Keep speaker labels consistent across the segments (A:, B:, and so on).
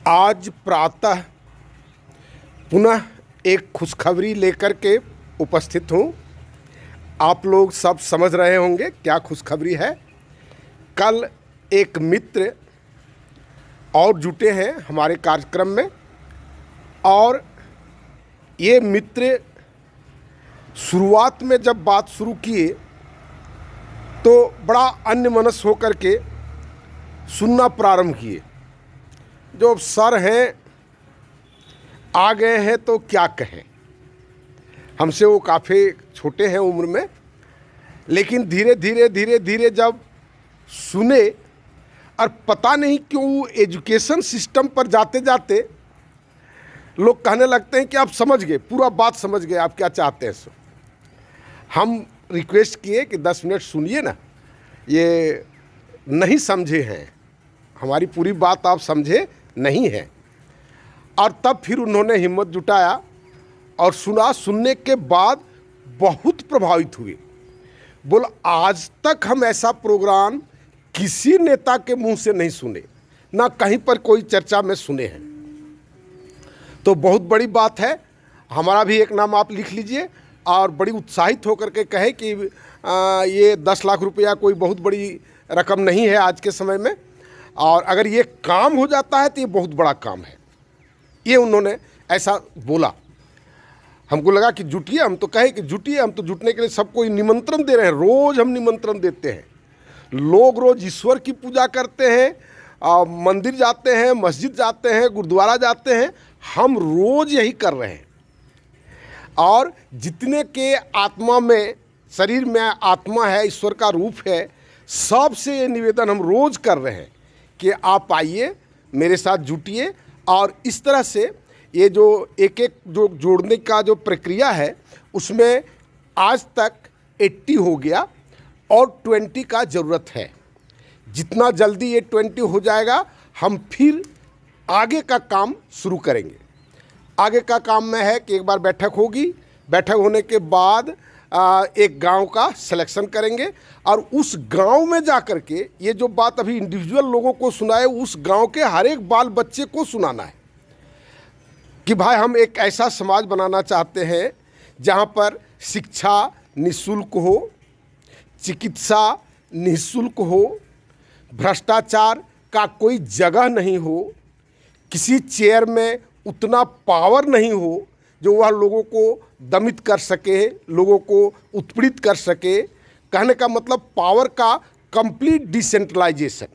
A: आज प्रातः पुनः एक खुशखबरी लेकर के उपस्थित हूँ। आप लोग सब समझ रहे होंगे क्या खुशखबरी है। कल एक मित्र और जुटे हैं हमारे कार्यक्रम में, और ये मित्र शुरुआत में जब बात शुरू किए तो बड़ा अन्यमनस्क होकर के सुनना प्रारंभ किए। जो सर हैं आ गए हैं तो क्या कहें। हमसे वो काफ़ी छोटे हैं उम्र में, लेकिन धीरे धीरे जब सुने, और पता नहीं क्यों एजुकेशन सिस्टम पर जाते जाते लोग कहने लगते हैं कि आप समझ गए, पूरा बात समझ गए, आप क्या चाहते हैं। सो हम रिक्वेस्ट किए कि 10 मिनट सुनिए ना, ये नहीं समझे हैं, हमारी पूरी बात आप समझे नहीं है। और तब फिर उन्होंने हिम्मत जुटाया और सुना। सुनने के बाद बहुत प्रभावित हुए। बोल, आज तक हम ऐसा प्रोग्राम किसी नेता के मुंह से नहीं सुने, ना कहीं पर कोई चर्चा में सुने हैं। तो बहुत बड़ी बात है। हमारा भी एक नाम आप लिख लीजिए और बड़ी उत्साहित होकर के कहे कि ये 10 लाख रुपया कोई बहुत बड़ी रकम नहीं है आज के समय में, और अगर ये काम हो जाता है तो ये बहुत बड़ा काम है। ये उन्होंने ऐसा बोला। हमको लगा कि जुटिए, हम तो कहे कि जुटिए, हम तो जुटने के लिए सबको निमंत्रण दे रहे हैं। रोज़ हम निमंत्रण देते हैं। लोग रोज़ ईश्वर की पूजा करते हैं, मंदिर जाते हैं, मस्जिद जाते हैं, गुरुद्वारा जाते हैं। हम रोज़ यही कर रहे हैं। और जितने के आत्मा में, शरीर में आत्मा है, ईश्वर का रूप है, सबसे ये निवेदन हम रोज़ कर रहे हैं कि आप आइए, मेरे साथ जुटिए। और इस तरह से ये जो एक जो जोड़ने का जो प्रक्रिया है, उसमें आज तक 80 हो गया और 20 का ज़रूरत है। जितना जल्दी ये 20 हो जाएगा, हम फिर आगे का काम शुरू करेंगे। आगे का काम में है कि एक बार बैठक होगी, बैठक होने के बाद एक गांव का सिलेक्शन करेंगे, और उस गांव में जा कर के ये जो बात अभी इंडिविजुअल लोगों को सुनाए, उस गांव के हर एक बाल बच्चे को सुनाना है कि भाई हम एक ऐसा समाज बनाना चाहते हैं जहां पर शिक्षा निःशुल्क हो, चिकित्सा निःशुल्क हो, भ्रष्टाचार का कोई जगह नहीं हो, किसी चेयर में उतना पावर नहीं हो जो वह लोगों को दमित कर सके, लोगों को उत्पीड़ित कर सके। कहने का मतलब पावर का कंप्लीट डिसेंट्रलाइजेशन।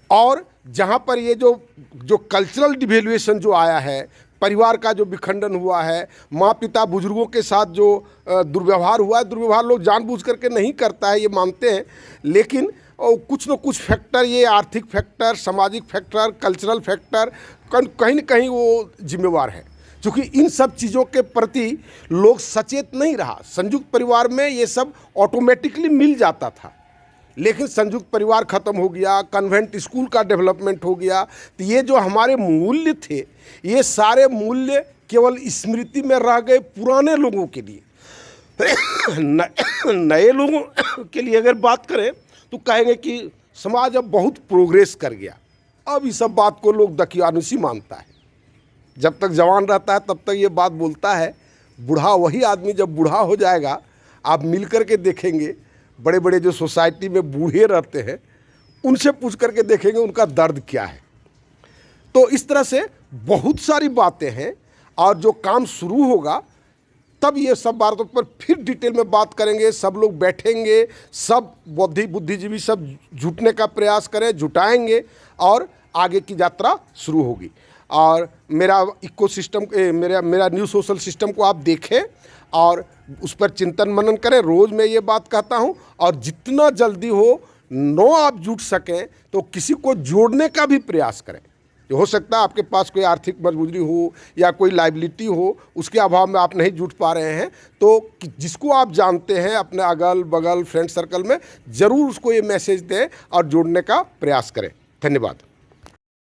A: और जहाँ पर ये जो कल्चरल डिवेल्यूएशन जो आया है, परिवार का जो विखंडन हुआ है, माँ पिता बुजुर्गों के साथ जो दुर्व्यवहार हुआ है, दुर्व्यवहार लोग जानबूझ करके नहीं करता है, ये मानते हैं, लेकिन कुछ न कुछ फैक्टर, ये आर्थिक फैक्टर, सामाजिक फैक्टर, कल्चरल फैक्टर कहीं न कहीं वो जिम्मेवार है। क्योंकि इन सब चीज़ों के प्रति लोग सचेत नहीं रहा। संयुक्त परिवार में ये सब ऑटोमेटिकली मिल जाता था, लेकिन संयुक्त परिवार ख़त्म हो गया, कन्वेंट स्कूल का डेवलपमेंट हो गया, तो ये जो हमारे मूल्य थे, ये सारे मूल्य केवल स्मृति में रह गए पुराने लोगों के लिए। नए लोगों के लिए अगर बात करें तो कहेंगे कि समाज अब बहुत प्रोग्रेस कर गया। अब इस सब बात को लोग दकियानुसी मानता है। जब तक जवान रहता है तब तक ये बात बोलता है। बूढ़ा, वही आदमी जब बूढ़ा हो जाएगा, आप मिल कर के देखेंगे, बड़े बड़े जो सोसाइटी में बूढ़े रहते हैं, उनसे पूछ करके देखेंगे उनका दर्द क्या है। तो इस तरह से बहुत सारी बातें हैं, और जो काम शुरू होगा तब ये सब बातों पर फिर डिटेल में बात करेंगे। सब लोग बैठेंगे, सब बुद्धिजीवी सब जुटने का प्रयास करें, जुटाएंगे, और आगे की यात्रा शुरू होगी। और मेरा इकोसिस्टम, मेरा न्यू सोशल सिस्टम को आप देखें और उस पर चिंतन मनन करें। रोज़ मैं ये बात कहता हूँ, और जितना जल्दी हो आप जुट सकें तो किसी को जोड़ने का भी प्रयास करें। हो सकता है आपके पास कोई आर्थिक मजबूरी हो या कोई लाइबिलिटी हो, उसके अभाव में आप नहीं जुट पा रहे हैं, तो जिसको आप जानते हैं अपने अगल बगल फ्रेंड सर्कल में, ज़रूर उसको ये मैसेज दें और जोड़ने का प्रयास करें। धन्यवाद।